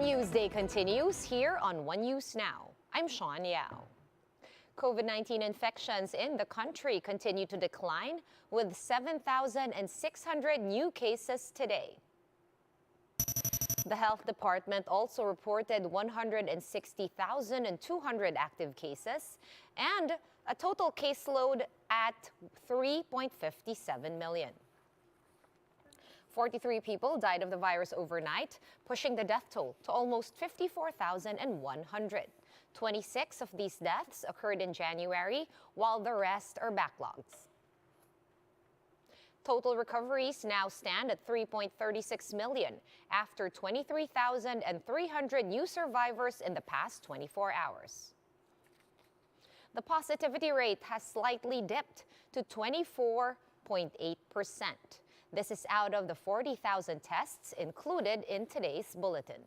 One News Day continues here on One News Now. I'm Sean Yao. COVID-19 infections in the country continue to decline with 7,600 new cases today. The Health Department also reported 160,200 active cases and a total caseload at 3.57 million. 43 people died of the virus overnight, pushing the death toll to almost 54,100. 26 of these deaths occurred in January, while the rest are backlogs. Total recoveries now stand at 3.36 million after 23,300 new survivors in the past 24 hours. The positivity rate has slightly dipped to 24.8%. This is out of the 40,000 tests included in today's bulletin.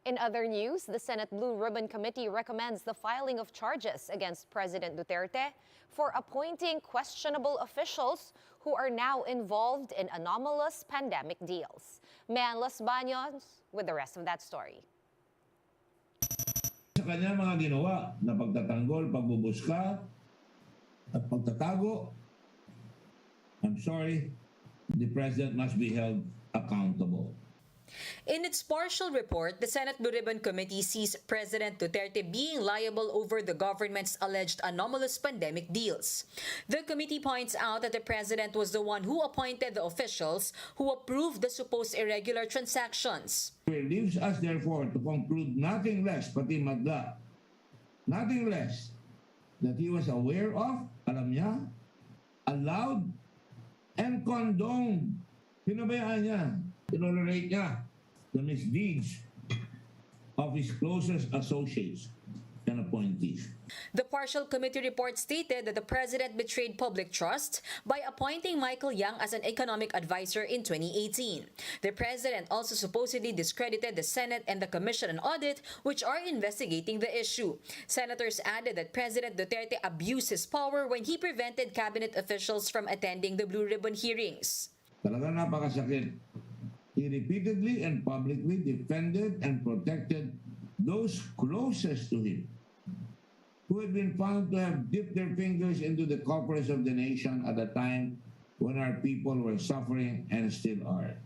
In other news, the Senate Blue Ribbon Committee recommends the filing of charges against President Duterte for appointing questionable officials who are now involved in anomalous pandemic deals. Mayan Los Baños with the rest of that story. Sa kanya mga ginawa na pagtatanggol, pagbubuska at pagtatago, I'm sorry, the President must be held accountable. In its partial report, the Senate Blue Ribbon Committee sees President Duterte being liable over the government's alleged anomalous pandemic deals. The committee points out that the President was the one who appointed the officials who approved the supposed irregular transactions. It leaves us, therefore, to conclude nothing less, pati madla, nothing less that he was aware of, alam niya, allowed, and condoned. Pinabayaan niya, tolerate niya the misdeeds of his closest associates and appointees. The partial committee report stated that the President betrayed public trust by appointing Michael Yang as an economic advisor in 2018. The President also supposedly discredited the Senate and the Commission on Audit, which are investigating the issue. Senators added that President Duterte abused his power when he prevented cabinet officials from attending the Blue Ribbon hearings. Talagang napakasakit. He repeatedly and publicly defended and protected those closest to him, who had been found to have dipped their fingers into the coffers of the nation at a time when our people were suffering and still are.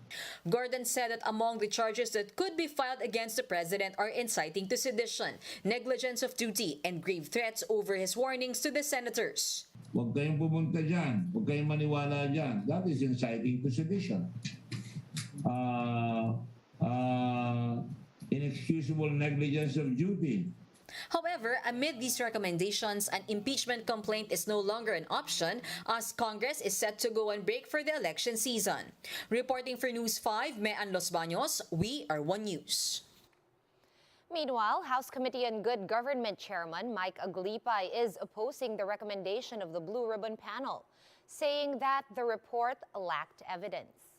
Gordon said that among the charges that could be filed against the President are inciting to sedition, negligence of duty, and grave threats over his warnings to the senators. Huwag kayong pumunta dyan. Huwag kayong maniwala dyan. That is inciting to sedition. Inexcusable negligence of duty. However, amid these recommendations, an impeachment complaint is no longer an option as Congress is set to go on break for the election season. Reporting for News 5, Mayan Los Baños, we are One News. Meanwhile, House Committee on Good Government Chairman Mike Aglipay is opposing the recommendation of the Blue Ribbon panel, saying that the report lacked evidence.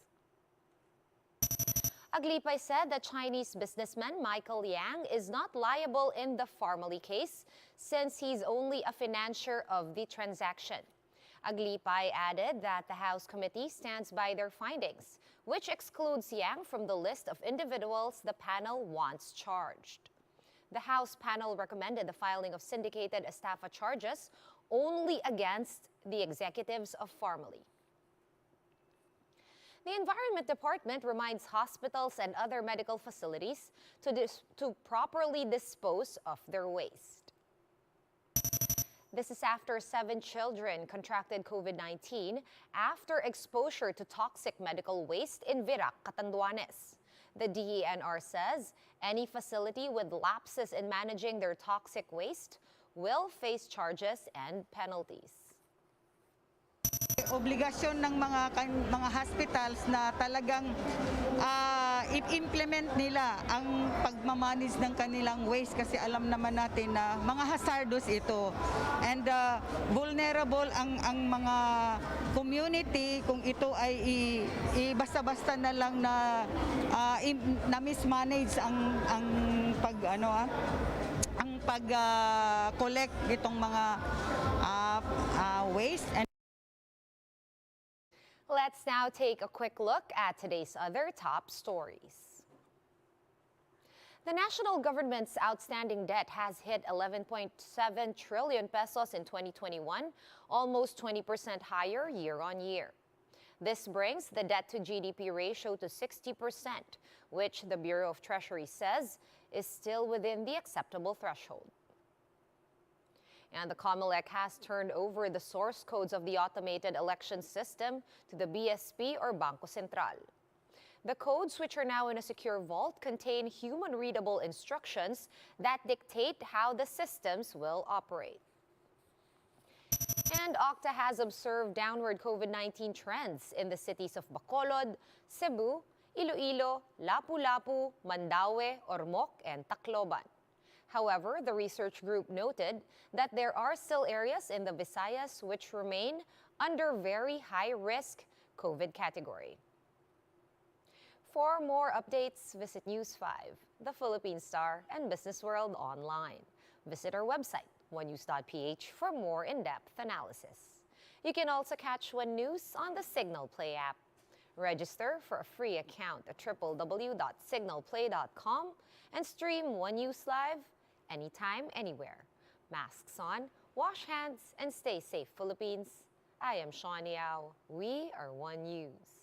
Aglipay said that Chinese businessman Michael Yang is not liable in the Farmally case since he's only a financier of the transaction. Aglipay added that the House Committee stands by their findings, which excludes Yang from the list of individuals the panel wants charged. The House panel recommended the filing of syndicated estafa charges only against the executives of Farmally. The Environment Department reminds hospitals and other medical facilities to properly dispose of their waste. This is after 7 children contracted COVID-19 after exposure to toxic medical waste in Virac, Catanduanes. The DENR says any facility with lapses in managing their toxic waste will face charges and penalties. Obligasyon ng mga hospitals na talagang i-implement nila ang pagmamanage ng kanilang waste kasi alam naman natin na mga hazardous ito and vulnerable ang mga community kung ito ay basta-basta na lang na mismanage ang pag-collect itong mga waste. Let's now take a quick look at today's other top stories. The national government's outstanding debt has hit 11.7 trillion pesos in 2021, almost 20% higher year on year. This brings the debt to GDP ratio to 60%, which the Bureau of Treasury says is still within the acceptable threshold. And the COMELEC has turned over the source codes of the automated election system to the BSP or Bangko Sentral. The codes, which are now in a secure vault, contain human-readable instructions that dictate how the systems will operate. And Octa has observed downward COVID-19 trends in the cities of Bacolod, Cebu, Iloilo, Lapu-Lapu, Mandaue, Ormoc, and Tacloban. However, the research group noted that there are still areas in the Visayas which remain under very high-risk COVID category. For more updates, visit News 5, The Philippine Star, and Business World online. Visit our website, onenews.ph, for more in-depth analysis. You can also catch One News on the Signal Play app. Register for a free account at www.signalplay.com and stream One News live anytime, anywhere. Masks on, wash hands, and stay safe, Philippines. I am Sean Yao. We are One News.